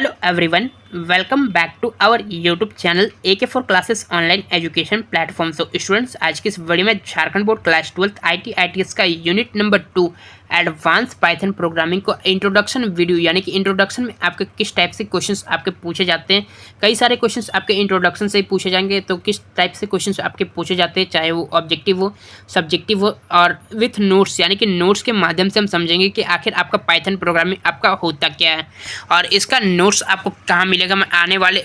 Hello everyone, welcome back to our YouTube channel AK for classes online education platform. So students, आज की इस video में Jharkhand board class 12 IT ITS का unit number 2 advance Python programming को introduction video, यानी कि introduction में आपके किस टाइप से क्वेश्चंस आपके पूछे जाते हैं। कई सारे क्वेश्चंस आपके इंट्रोडक्शन से ही पूछे जाएंगे, तो किस टाइप से क्वेश्चंस आपके पूछे जाते हैं, चाहे वो ऑब्जेक्टिव हो, सब्जेक्टिव हो, और विथ नोट्स, यानी कि नोट्स के माध्यम से हम समझेंगे कि आखिर आपका पाइथन प्रोग्रामिंग आपका होता क्या है और इसका नोट्स आपको कहाँ मिलेगा। मैं आने वाले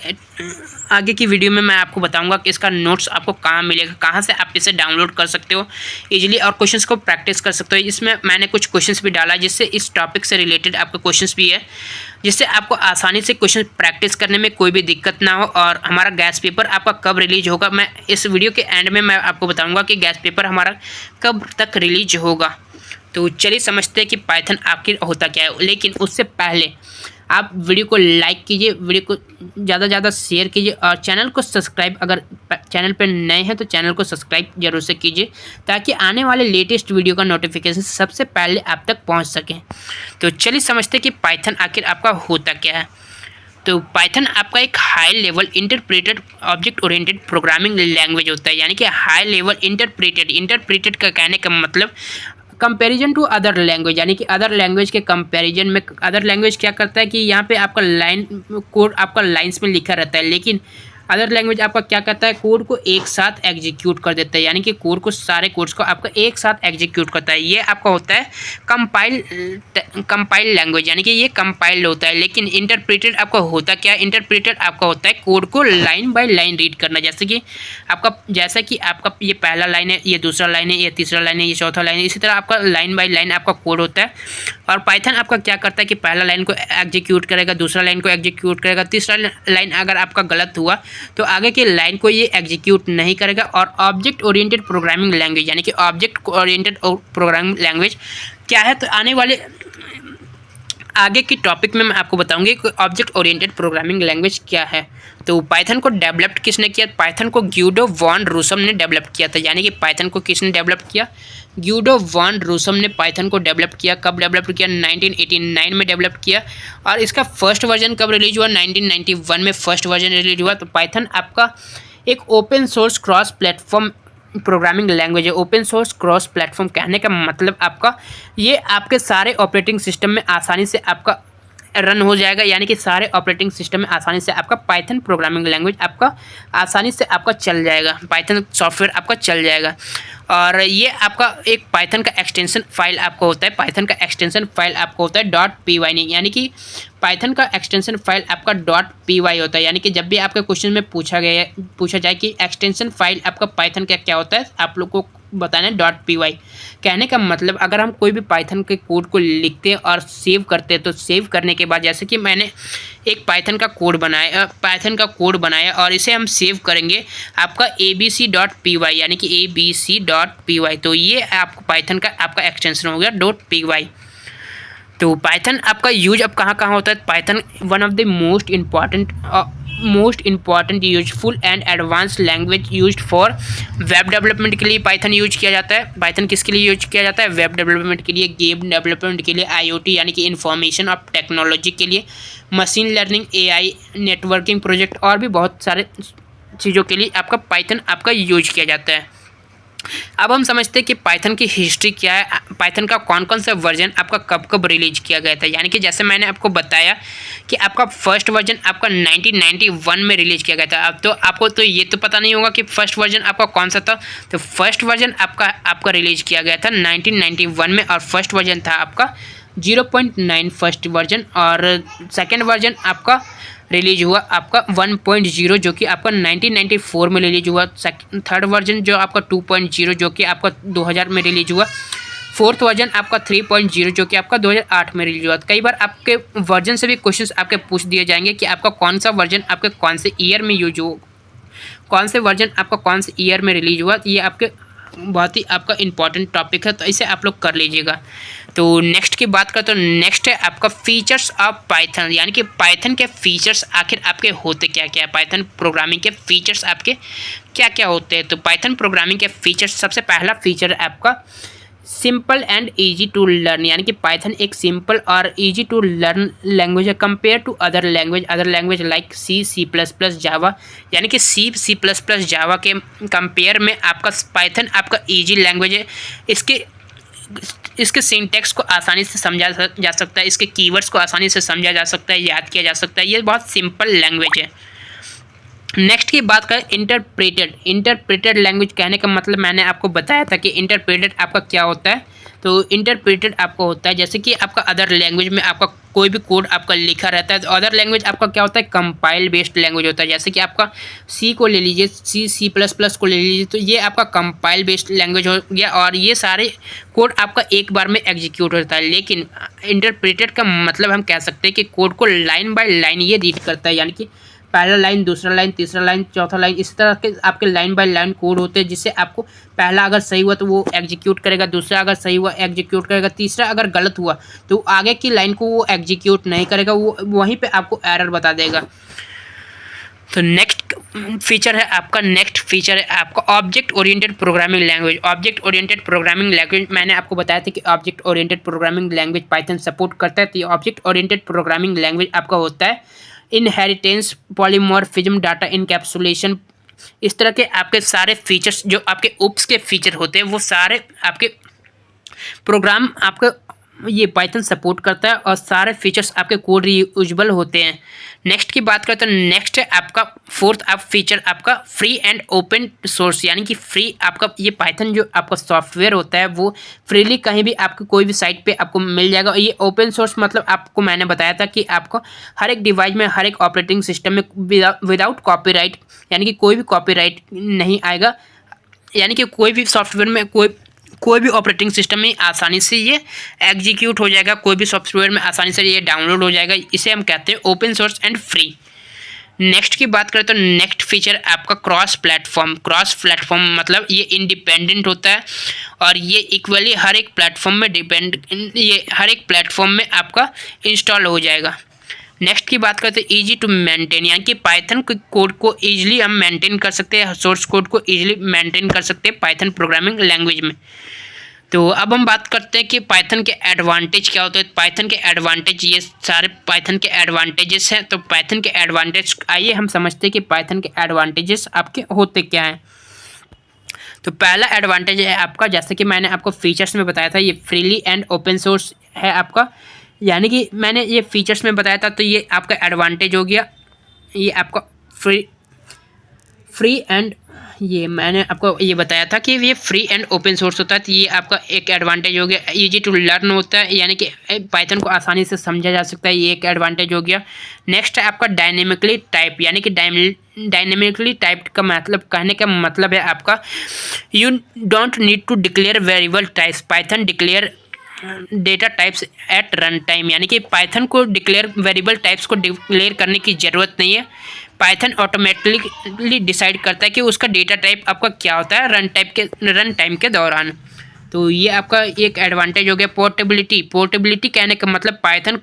आगे की वीडियो में मैं आपको बताऊंगा कि इसका नोट्स आपको कहाँ मिलेगा, कहाँ से आप इसे डाउनलोड कर सकते हो इजीली और क्वेश्चंस को प्रैक्टिस कर सकते हो। इसमें मैंने कुछ क्वेश्चंस भी डाला जिससे इस टॉपिक से रिलेटेड आपका क्वेश्चंस भी है, जिससे आपको आसानी से क्वेश्चन प्रैक्टिस करने में कोई भी दिक्कत ना हो। और हमारा गैस पेपर आपका कब रिलीज होगा, मैं इस वीडियो के एंड में मैं आपको बताऊँगा कि गैस पेपर हमारा कब तक रिलीज होगा। तो चलिए समझते हैं कि पाइथन आखिर होता क्या है। लेकिन उससे पहले आप वीडियो को लाइक कीजिए, वीडियो को ज़्यादा से ज़्यादा शेयर कीजिए और चैनल को सब्सक्राइब, अगर चैनल पर नए हैं तो चैनल को सब्सक्राइब जरूर से कीजिए ताकि आने वाले लेटेस्ट वीडियो का नोटिफिकेशन सबसे पहले आप तक पहुंच सके। तो चलिए समझते हैं कि पाइथन आखिर आपका होता क्या है। तो पाइथन आपका एक high level interpreted object oriented programming language होता है, यानी कि हाई लेवल इंटरप्रेटेड का कहने का मतलब कंपैरिजन टू अदर लैंग्वेज, यानी कि अदर लैंग्वेज के कंपैरिजन में अदर लैंग्वेज क्या करता है कि यहाँ पे आपका लाइन कोड आपका लाइंस में लिखा रहता है, लेकिन अदर लैंग्वेज आपका क्या करता है, कोड को एक साथ एग्जीक्यूट कर देता है, यानी कि कोड को सारे कोड्स को आपका एक साथ एग्जीक्यूट करता है। ये आपका होता है कंपाइल लैंग्वेज, यानी कि ये कंपाइल्ड होता है। लेकिन इंटरप्रेटेड आपका होता क्या है, इंटरप्रेटेड आपका होता है कोड को लाइन बाय लाइन रीड करना, जैसे कि आपका ये पहला लाइन है, ये दूसरा लाइन है, ये तीसरा लाइन है, ये चौथा लाइन है, इसी तरह आपका लाइन बाय लाइन आपका कोड होता है। और पाइथन आपका क्या करता है कि पहला लाइन को एग्जीक्यूट करेगा, दूसरा लाइन को एग्जीक्यूट करेगा, तीसरा लाइन अगर आपका गलत हुआ तो आगे के लाइन को ये एग्जीक्यूट नहीं करेगा। और ऑब्जेक्ट ओरिएंटेड प्रोग्रामिंग लैंग्वेज, यानी कि ऑब्जेक्ट ओरिएंटेड प्रोग्रामिंग लैंग्वेज क्या है, तो आने वाले आगे की टॉपिक में मैं आपको बताऊंगी कि ऑब्जेक्ट ओरिएंटेड प्रोग्रामिंग लैंग्वेज क्या है। तो पाइथन को डेवलप किसने किया, पाइथन को ग्यूडो वॉन रूसम ने डेवलप किया था, यानी कि पाइथन को किसने डेवलप किया, ग्यूडो वॉन रूसम ने पाइथन को डेवलप किया। कब डेवलप किया, 1989 में डेवलप किया। और इसका फर्स्ट वर्जन कब रिलीज हुआ, 1991 में फर्स्ट वर्जन रिलीज हुआ। तो पाइथन आपका एक open source cross platform programming language है। ओपन सोर्स क्रॉस प्लेटफॉर्म कहने का मतलब आपका ये आपके सारे ऑपरेटिंग सिस्टम में आसानी से आपका रन हो जाएगा, यानी कि सारे ऑपरेटिंग सिस्टम में आसानी से आपका पाइथन प्रोग्रामिंग लैंग्वेज आपका आसानी से आपका चल जाएगा, पाइथन सॉफ्टवेयर आपका चल जाएगा। और ये आपका एक पाइथन का एक्सटेंशन फाइल आपका होता है, पाइथन का एक्सटेंशन फाइल आपका होता है .py, यानी कि पाइथन का एक्सटेंशन फाइल आपका .py होता है। यानी कि जब भी आपके क्वेश्चन में पूछा जाए कि एक्सटेंशन फाइल आपका पाइथन का क्या होता है, आप लोग को बताना है .py। कहने का मतलब अगर हम कोई भी पाइथन के कोड को लिखते हैं और सेव करते हैं, तो सेव करने के बाद जैसे कि मैंने एक पाइथन का कोड बनाया और इसे हम सेव करेंगे आपका abc.py, यानी कि abc.py, तो ये आपको पाइथन का आपका एक्सटेंशन हो गया .py। तो पाइथन आपका यूज अब कहाँ कहाँ होता है, Python one of the most important useful and advance language used for web development के लिए पाइथन यूज किया जाता है। पाइथन किसके लिए यूज किया जाता है, वेब डेवलपमेंट के लिए, गेम डेवलपमेंट के लिए, IoT यानी कि इंफॉर्मेशन ऑफ टेक्नोलॉजी के लिए, machine learning, AI, networking project और भी बहुत सारे चीज़ों के लिए आपका पाइथन आपका यूज किया जाता है। अब हम समझते हैं कि पाइथन की हिस्ट्री क्या है, पाइथन का कौन कौन सा वर्जन आपका कब कब रिलीज किया गया था। यानी कि जैसे मैंने आपको बताया कि आपका फर्स्ट वर्जन आपका 1991 में रिलीज किया गया था। अब तो आपको तो ये तो पता नहीं होगा कि फर्स्ट वर्जन आपका कौन सा था। तो फर्स्ट वर्जन आपका रिलीज किया गया था 1991 में, और फर्स्ट वर्जन था आपका 0.9 फर्स्ट वर्जन, और सेकेंड वर्जन आपका रिलीज हुआ आपका 1.0 जो कि आपका 1994 में रिलीज हुआ। थर्ड वर्जन जो आपका 2.0 जो कि आपका 2000 में रिलीज हुआ। फोर्थ वर्जन आपका 3.0 जो कि आपका 2008 में रिलीज हुआ। कई बार आपके वर्जन से भी क्वेश्चंस आपके पूछ दिए जाएंगे कि आपका कौन सा वर्जन आपके कौन से ईयर में यूज हो, कौन से वर्जन आपका कौन से ईयर में रिलीज हुआ। ये आपके बहुत ही आपका इंपॉर्टेंट टॉपिक है, तो इसे आप लोग कर लीजिएगा। तो नेक्स्ट की बात करें तो नेक्स्ट है आपका फीचर्स ऑफ पाइथन, यानी कि पाइथन के फीचर्स आखिर आपके होते क्या क्या है, पाइथन प्रोग्रामिंग के फीचर्स आपके क्या क्या होते हैं। तो पाइथन प्रोग्रामिंग के फीचर्स, सबसे पहला फीचर है आपका simple and easy to learn, यानी कि पाइथन एक सिंपल और इजी टू लर्न लैंग्वेज है compare to other language like C, C plus plus, Java, यानी कि सी, सी प्लस प्लस, जावा के कंपेयर में आपका पाइथन आपका इजी लैंग्वेज है। इसके सिंटैक्स को आसानी से समझा जा सकता है, इसके कीवर्ड्स को आसानी से समझा जा सकता है, याद किया जा सकता है। ये बहुत सिंपल लैंग्वेज है। नेक्स्ट की बात करें इंटरप्रेटेड लैंग्वेज, कहने का मतलब मैंने आपको बताया था कि इंटरप्रेटेड आपका क्या होता है। तो इंटरप्रेटेड आपका होता है जैसे कि आपका अदर लैंग्वेज में आपका कोई भी कोड आपका लिखा रहता है, तो अदर लैंग्वेज आपका क्या होता है, कंपाइल बेस्ड लैंग्वेज होता है। जैसे कि आपका सी को ले लीजिए, सी, सी प्लस प्लस को ले लीजिए, तो ये आपका कंपाइल बेस्ड लैंग्वेज हो गया और ये सारे कोड आपका एक बार में एग्जीक्यूट होता है। लेकिन इंटरप्रेटेड का मतलब हम कह सकते हैं कि कोड को लाइन बाय लाइन ये रीड करता है, यानी कि पहला लाइन, दूसरा लाइन, तीसरा लाइन, चौथा लाइन, इस तरह के आपके लाइन बाय लाइन कोड होते हैं, जिससे आपको पहला अगर सही हुआ तो वो एग्जीक्यूट करेगा, दूसरा अगर सही हुआ एग्जीक्यूट करेगा, तीसरा अगर गलत हुआ तो आगे की लाइन को वो एग्जीक्यूट नहीं करेगा, वो वहीं पे आपको एरर बता देगा। तो नेक्स्ट फीचर है आपका object oriented programming language. Object oriented programming language मैंने आपको बताया था कि object oriented programming language Python support करता है। तो ये ऑब्जेक्ट ओरिएंटेड प्रोग्रामिंग लैंग्वेज आपका होता है इनहेरिटेंस, पॉलीमॉर्फिज्म, डाटा इनकैप्सुलेशन, इस तरह के आपके सारे फीचर्स जो आपके उप्स के फीचर होते हैं वो सारे आपके प्रोग्राम आपका ये पाइथन सपोर्ट करता है और सारे फीचर्स आपके कोड रीयूजेबल होते हैं। नेक्स्ट की बात करते हैं, नेक्स्ट है आपका फोर्थ आप फीचर आपका फ्री एंड ओपन सोर्स, यानी कि फ्री आपका ये पाइथन जो आपका सॉफ्टवेयर होता है वो फ्रीली कहीं भी आपको कोई भी साइट पे आपको मिल जाएगा। और ये ओपन सोर्स मतलब आपको मैंने बताया था कि आपको हर एक डिवाइस में, हर एक ऑपरेटिंग सिस्टम में विदाउट कॉपीराइट, यानी कि कोई भी कॉपीराइट नहीं आएगा, यानी कि कोई भी सॉफ्टवेयर में कोई भी ऑपरेटिंग सिस्टम में आसानी से ये एग्जीक्यूट हो जाएगा, कोई भी सॉफ्टवेयर में आसानी से ये डाउनलोड हो जाएगा। इसे हम कहते हैं open source and free. Next की बात करें तो नेक्स्ट फीचर आपका क्रॉस प्लेटफॉर्म मतलब ये इंडिपेंडेंट होता है और ये इक्वली हर एक प्लेटफॉर्म में आपका इंस्टॉल हो जाएगा। नेक्स्ट की बात करते हैं इजी टू मेंटेन, यानी कि पाइथन कोड को ईजिली हम मेंटेन कर सकते हैं, सोर्स कोड को ईजिली मेंटेन कर सकते हैं पाइथन प्रोग्रामिंग लैंग्वेज में। तो अब हम बात करते हैं कि पाइथन के एडवांटेज क्या होते हैं। पाइथन के एडवांटेज, ये सारे पाइथन के एडवांटेजेस हैं। तो पाइथन के एडवांटेज आइए हम समझते हैं कि पाइथन के एडवांटेजेस आपके होते क्या हैं। तो पहला एडवांटेज है आपका, जैसे कि मैंने आपको फीचर्स में बताया था, ये फ्रीली एंड ओपन सोर्स है आपका, यानी कि मैंने ये फीचर्स में बताया था। तो ये आपका एडवांटेज हो गया, ये आपका फ्री एंड, ये मैंने आपको ये बताया था कि ये फ्री एंड ओपन सोर्स होता है। तो ये आपका एक एडवांटेज हो गया। इजी टू लर्न होता है, यानी कि पाइथन को आसानी से समझा जा सकता है, ये एक एडवांटेज हो गया। नेक्स्ट है आपका डायनेमिकली टाइप, यानी कि डायनेमिकली टाइप्ड का मतलब, कहने का मतलब है आपका you don't need to declare variable types, Python declare data types at run time, यानी कि पाइथन को वेरिएबल टाइप्स को डिक्लेयर करने की ज़रूरत नहीं है। पाइथन ऑटोमेटिकली डिसाइड करता है कि उसका डेटा टाइप आपका क्या होता है रन टाइम के दौरान। तो ये आपका एक एडवांटेज हो गया। पोर्टेबिलिटी कहने का मतलब Python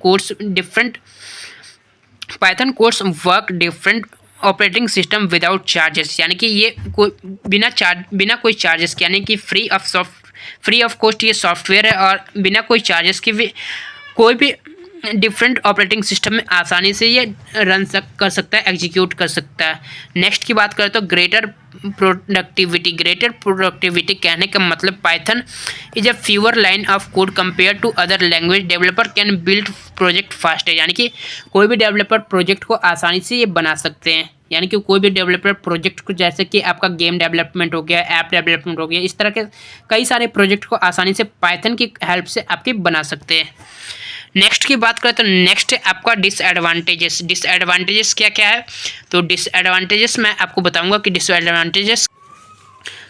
codes work different operating system without charges, यानी कि ये बिना कोई चार्जेस, यानी कि फ्री ऑफ कॉस्ट ये सॉफ्टवेयर है और बिना कोई चार्जेस के भी कोई भी डिफरेंट ऑपरेटिंग सिस्टम में आसानी से ये कर सकता है, एग्जीक्यूट कर सकता है। नेक्स्ट की बात करें तो ग्रेटर प्रोडक्टिविटी कहने का मतलब Python is a fewer line of code compare to other language, developer can build project faster, यानी कि कोई भी डेवलपर प्रोजेक्ट को आसानी से ये बना सकते हैं, यानी कि कोई भी डेवलपर प्रोजेक्ट को, जैसे कि आपका गेम डेवलपमेंट हो गया, ऐप डेवलपमेंट हो गया, इस तरह के कई सारे प्रोजेक्ट को आसानी से पाइथन की हेल्प से आपके बना सकते हैं। नेक्स्ट की बात करें तो नेक्स्ट है आपका डिसएडवांटेजेस क्या क्या है। तो डिसएडवांटेजेस मैं आपको बताऊंगा कि डिसएडवांटेजेस,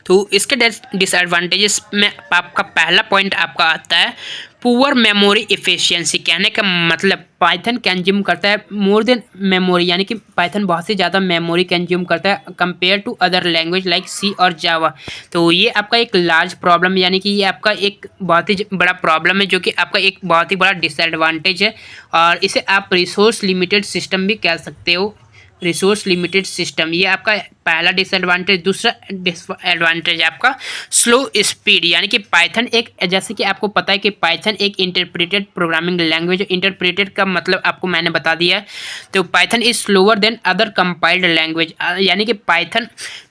तो इसके डिसएडवांटेजेस में आपका पहला पॉइंट आपका आता है पुअर मेमोरी एफिशिएंसी, कहने का मतलब पाइथन कंज्यूम करता है मोर देन मेमोरी, यानी कि पाइथन बहुत ही ज़्यादा मेमोरी कंज्यूम करता है compare to other language like C और जावा। तो ये आपका एक लार्ज प्रॉब्लम, यानी कि ये आपका एक बहुत ही बड़ा प्रॉब्लम है, जो कि आपका एक बहुत ही बड़ा डिसएडवांटेज है और इसे आप रिसोर्स लिमिटेड सिस्टम भी कह सकते हो। रिसोर्स लिमिटेड सिस्टम, ये आपका पहला डिसएडवांटेज। दूसरा डिसएडवांटेज आपका स्लो स्पीड, यानी कि पाइथन एक, जैसे कि आपको पता है कि पाइथन एक इंटरप्रेटेड प्रोग्रामिंग लैंग्वेज है। इंटरप्रेटेड का मतलब आपको मैंने बता दिया है। तो Python is slower then other compiled language, यानी कि पाइथन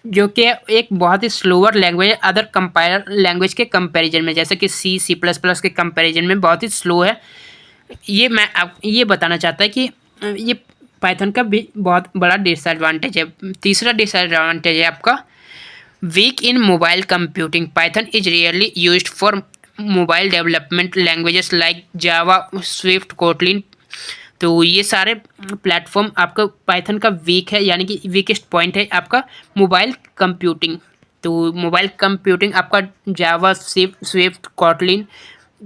जो कि एक बहुत ही स्लोअर लैंग्वेज है अदर कंपाइलर लैंग्वेज के कंपैरिजन में, जैसे कि सी प्लस प्लस के कंपैरिजन में बहुत ही स्लो है। ये मैं आप ये बताना चाहता है कि ये पाइथन का भी बहुत बड़ा डिसएडवांटेज है। तीसरा डिसएडवांटेज है आपका weak in mobile computing. Python is rarely used for mobile development languages like Java, Swift, Kotlin. तो ये सारे प्लेटफॉर्म आपका पाइथन का वीक है, यानी कि वीकेस्ट पॉइंट है आपका मोबाइल कंप्यूटिंग। तो मोबाइल कंप्यूटिंग आपका जावा, स्विफ्ट, कोटलिन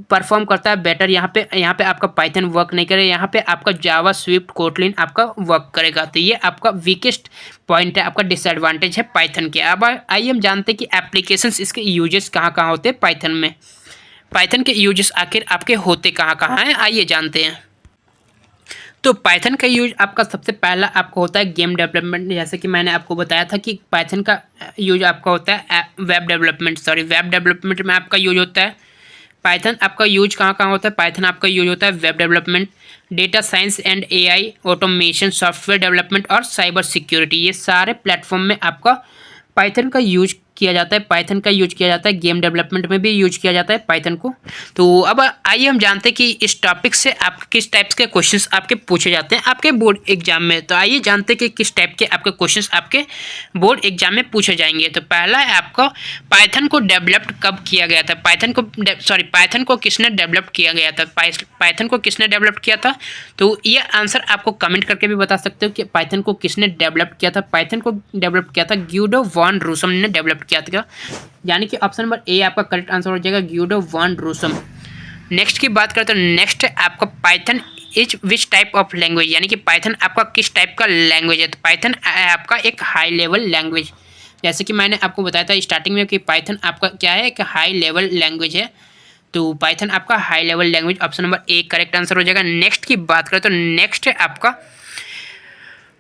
परफॉर्म करता है बेटर। यहाँ पे आपका पाइथन वर्क नहीं करेगा, यहाँ पे आपका जावा, स्विफ्ट, कोटलिन आपका वर्क करेगा। तो ये आपका वीकेस्ट पॉइंट है, आपका डिसएडवांटेज है पाइथन के। अब आइए हम जानते हैं कि एप्लीकेशंस, इसके यूजेस कहाँ कहाँ होते हैं पाइथन में। पाइथन के यूजेस आखिर आपके होते कहाँ कहाँ हैं, आइए जानते हैं। तो पाइथन का यूज आपका सबसे पहला आपका होता है गेम डेवलपमेंट। जैसे कि मैंने आपको बताया था कि पाइथन का यूज आपका होता है वेब डेवलपमेंट में आपका यूज होता है। पाइथन आपका यूज कहाँ कहाँ होता है, पाइथन आपका यूज होता है web development, data science and AI, automation, software development और साइबर सिक्योरिटी। ये सारे प्लेटफॉर्म में आपका पाइथन का यूज किया जाता है। पाइथन का यूज किया जाता है गेम डेवलपमेंट में भी यूज किया जाता है पाइथन को। तो अब आइए हम जानते हैं कि इस टॉपिक से आप किस टाइप्स के क्वेश्चंस आपके पूछे जाते हैं आपके बोर्ड एग्जाम में। तो आइए जानते हैं कि किस टाइप के आपके क्वेश्चंस आपके बोर्ड एग्जाम में पूछे जाएंगे। तो पहला है आपका पाइथन को डेवलप्ड कब किया गया था, पाइथन को किसने डेवलप किया गया था, पाइथन को किसने डेवलप किया था। तो ये आंसर आपको कमेंट करके भी बता सकते हो कि पाइथन को किसने डेवलप किया था। पाइथन को डेवलप किया था ग्यूडो वॉन रूसम ने डेवलप किया था, यानी कि ऑप्शन नंबर ए आपका करेक्ट आंसर हो जाएगा, ग्यूडो वॉन रूसम। नेक्स्ट की बात करते हैं, नेक्स्ट है आपका Python is which type of language, यानी कि पाइथन आपका किस टाइप का लैंग्वेज है। तो पाइथन आपका एक हाई लेवल लैंग्वेज, जैसे कि मैंने आपको बताया था स्टार्टिंग में कि पाइथन आपका क्या है, एक हाई लेवल लैंग्वेज है। तो पाइथन आपका high level language, option number A correct answer हो जाएगा। नेक्स्ट की बात करें तो नेक्स्ट है आपका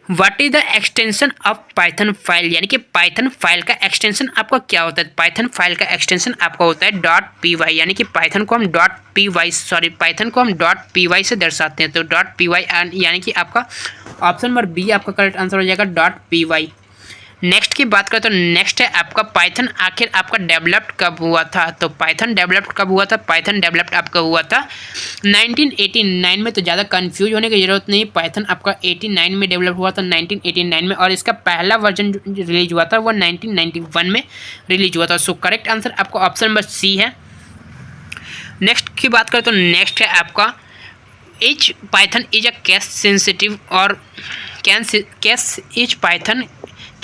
what is the extension of Python file, यानी कि पाइथन फाइल का एक्सटेंशन आपका क्या होता है। पाइथन फाइल का एक्सटेंशन आपका होता है .py, यानी कि पाइथन को हम .py से दर्शाते हैं। तो .py यानी कि आपका ऑप्शन नंबर बी आपका करेक्ट आंसर हो जाएगा .py। नेक्स्ट की बात करें तो नेक्स्ट है आपका पाइथन आखिर आपका डेवलप्ड कब हुआ था। तो पाइथन डेवलप्ड कब हुआ था, पाइथन डेवलप्ड आपका हुआ था 1989 में। तो ज़्यादा कंफ्यूज होने की ज़रूरत नहीं, पाइथन आपका 89 में डेवलप हुआ था, 1989 में। और इसका पहला वर्जन रिलीज हुआ था वो 1991 में रिलीज हुआ था। सो करेक्ट आंसर आपका ऑप्शन नंबर सी है। नेक्स्ट की बात करें तो नेक्स्ट है आपका is Python is a case sensitive और is Python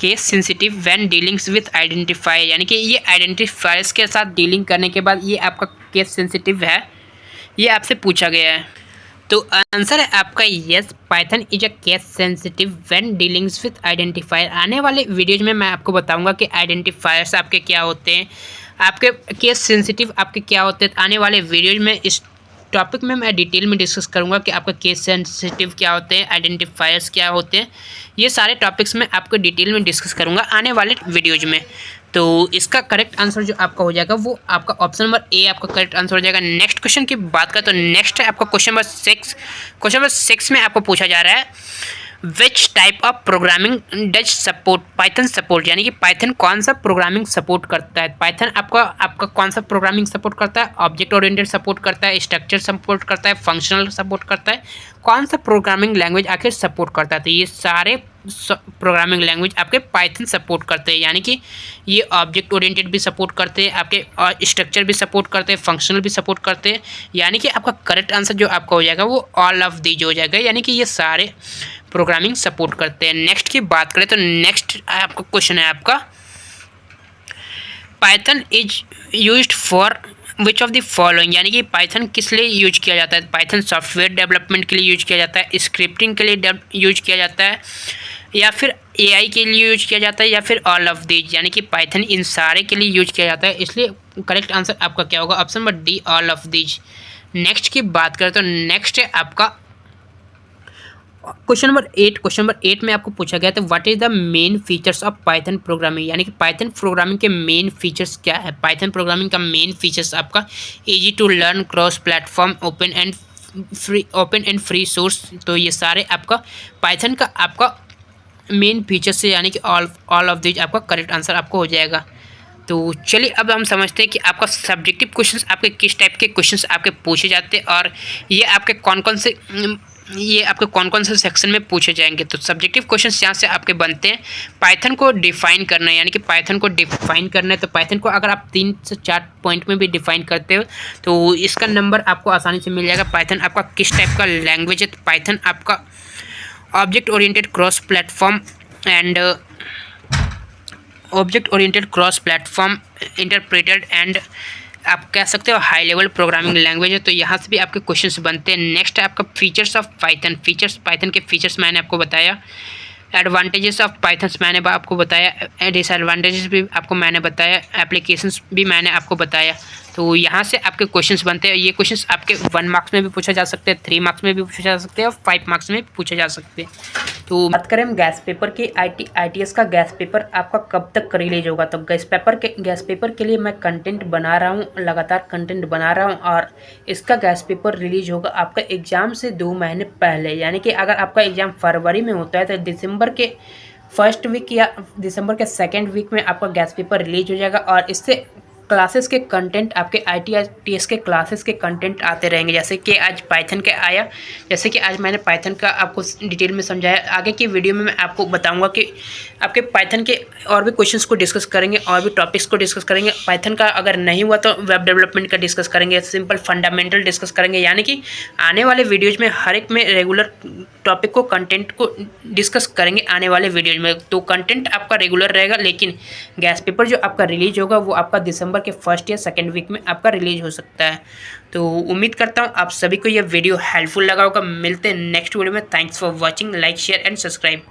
case sensitive when dealings with identifier, यानी कि ये आइडेंटिफायर्स के साथ डीलिंग करने के बाद ये आपका केस सेंसिटिव है, ये आपसे पूछा गया है। तो आंसर है आपका yes, Python is a case sensitive when dealings with identifier. आने वाले वीडियोज में मैं आपको बताऊंगा कि आइडेंटिफायर्स आपके क्या होते हैं, आपके केस सेंसिटिव आपके क्या होते हैं। आने वाले वीडियोज में इस टॉपिक में मैं डिटेल में डिस्कस करूंगा कि आपका केस सेंसिटिव क्या होते हैं, आइडेंटिफायर्स क्या होते हैं। ये सारे टॉपिक्स में आपको डिटेल में डिस्कस करूंगा आने वाले वीडियोज में। तो इसका करेक्ट आंसर जो आपका हो जाएगा वो आपका ऑप्शन नंबर ए आपका करेक्ट आंसर हो जाएगा। नेक्स्ट क्वेश्चन की बात करें तो नेक्स्ट है आपका क्वेश्चन नंबर 6। क्वेश्चन नंबर 6 में आपको पूछा जा रहा है which type of programming does support Python support, यानी कि पाइथन कौन सा प्रोग्रामिंग सपोर्ट करता है। पाइथन आपका कौन सा प्रोग्रामिंग सपोर्ट करता है, ऑब्जेक्ट ओरिएंटेड सपोर्ट करता है, स्ट्रक्चर सपोर्ट करता है, फंक्शनल सपोर्ट करता है, कौन सा प्रोग्रामिंग लैंग्वेज आखिर सपोर्ट करता है। तो ये सारे प्रोग्रामिंग लैंग्वेज आपके पाइथन सपोर्ट करते हैं, यानी कि ये ऑब्जेक्ट ओरिएंटेड भी सपोर्ट करते हैं, आपके स्ट्रक्चर भी सपोर्ट करते हैं, फंक्शनल भी सपोर्ट करते हैं। यानी कि आपका करेक्ट आंसर जो आपका हो जाएगा वो ऑल ऑफ दीज हो जाएगा, यानी कि ये सारे प्रोग्रामिंग सपोर्ट करते हैं। नेक्स्ट की बात करें तो नेक्स्ट आपका क्वेश्चन है आपका Python is used for which of the following, यानी कि पाइथन किस लिए यूज किया जाता है। पाइथन सॉफ्टवेयर डेवलपमेंट के लिए यूज किया जाता है, स्क्रिप्टिंग के लिए यूज किया जाता है, या फिर एआई के लिए यूज किया जाता है, या फिर ऑल ऑफ दीज, यानी कि पाइथन इन सारे के लिए यूज किया जाता है। इसलिए करेक्ट आंसर आपका क्या होगा, option number D all of these. Next की बात करें तो नेक्स्ट है आपका क्वेश्चन नंबर 8 में आपको पूछा गया था what is the main features of Python programming, यानी कि पाइथन प्रोग्रामिंग के मेन फीचर्स क्या है। पाइथन प्रोग्रामिंग का मेन फीचर्स आपका easy to learn, cross platform, open and free source. तो ये सारे आपका पाइथन का आपका मेन फीचर्स से, यानी कि ऑल ऑफ दिस आपका करेक्ट आंसर आपको हो जाएगा। तो चलिए अब हम समझते हैं कि आपका सब्जेक्टिव क्वेश्चंस आपके किस टाइप के क्वेश्चंस आपके पूछे जाते हैं और ये आपके कौन कौन से सेक्शन में पूछे जाएंगे। तो सब्जेक्टिव क्वेश्चंस यहाँ से आपके बनते हैं। पाइथन को डिफाइन करना है, यानी कि पाइथन को डिफाइन करना है। तो पाइथन को अगर आप 3 से 4 पॉइंट में भी डिफाइन करते हो तो इसका नंबर आपको आसानी से मिल जाएगा। पाइथन आपका किस टाइप का लैंग्वेज है, तो पाइथन आपका object oriented cross platform interpreted and आप कह सकते हो हाई लेवल प्रोग्रामिंग लैंग्वेज है। तो यहाँ से भी आपके क्वेश्चंस बनते हैं। नेक्स्ट है आपका फीचर्स ऑफ पाइथन। पाइथन के फीचर्स मैंने आपको बताया। एडवांटेजेस ऑफ पाइथन्स मैंने आपको बताया। डिसएडवांटेजेस भी आपको मैंने बताया। एप्लीकेशंस भी मैंने आपको बताया। तो यहाँ से आपके क्वेश्चंस बनते हैं। ये क्वेश्चंस आपके 1 मार्क्स में भी पूछा जा सकते हैं, 3 मार्क्स में भी पूछा जा सकते हैं और 5 मार्क्स में भी पूछा जा सकते हैं। तो बात करें हम गैस पेपर की, ITS का गैस पेपर आपका कब तक रिलीज होगा। तो गैस पेपर के लिए मैं कंटेंट बना रहा हूँ, लगातार कंटेंट बना रहा हूँ और इसका गैस पेपर रिलीज होगा आपका एग्ज़ाम से 2 महीने पहले। यानी कि अगर आपका एग्ज़ाम फरवरी में होता है तो दिसंबर के फर्स्ट वीक या दिसंबर के सेकेंड वीक में आपका गैस पेपर रिलीज हो जाएगा और इससे क्लासेस के कंटेंट आपके ITS के क्लासेस के कंटेंट आते रहेंगे। जैसे कि आज पाइथन के आया, जैसे कि आज मैंने पाइथन का आपको डिटेल में समझाया। आगे की वीडियो में मैं आपको बताऊंगा कि आपके पाइथन के और भी क्वेश्चंस को डिस्कस करेंगे और भी टॉपिक्स को डिस्कस करेंगे। पाइथन का अगर नहीं हुआ तो वेब डेवलपमेंट का डिस्कस करेंगे, सिंपल फंडामेंटल डिस्कस करेंगे। यानी कि आने वाले वीडियोज़ में हर एक में रेगुलर टॉपिक को, कंटेंट को डिस्कस करेंगे आने वाले वीडियोज में। तो कंटेंट आपका रेगुलर रहेगा, लेकिन गैस पेपर जो आपका रिलीज होगा वो आपका दिसंबर के फर्स्ट या सेकेंड वीक में आपका रिलीज हो सकता है। तो उम्मीद करता हूँ आप सभी को यह वीडियो हेल्पफुल लगा होगा। मिलते हैं नेक्स्ट वीडियो में। Thanks for watching, like share and subscribe.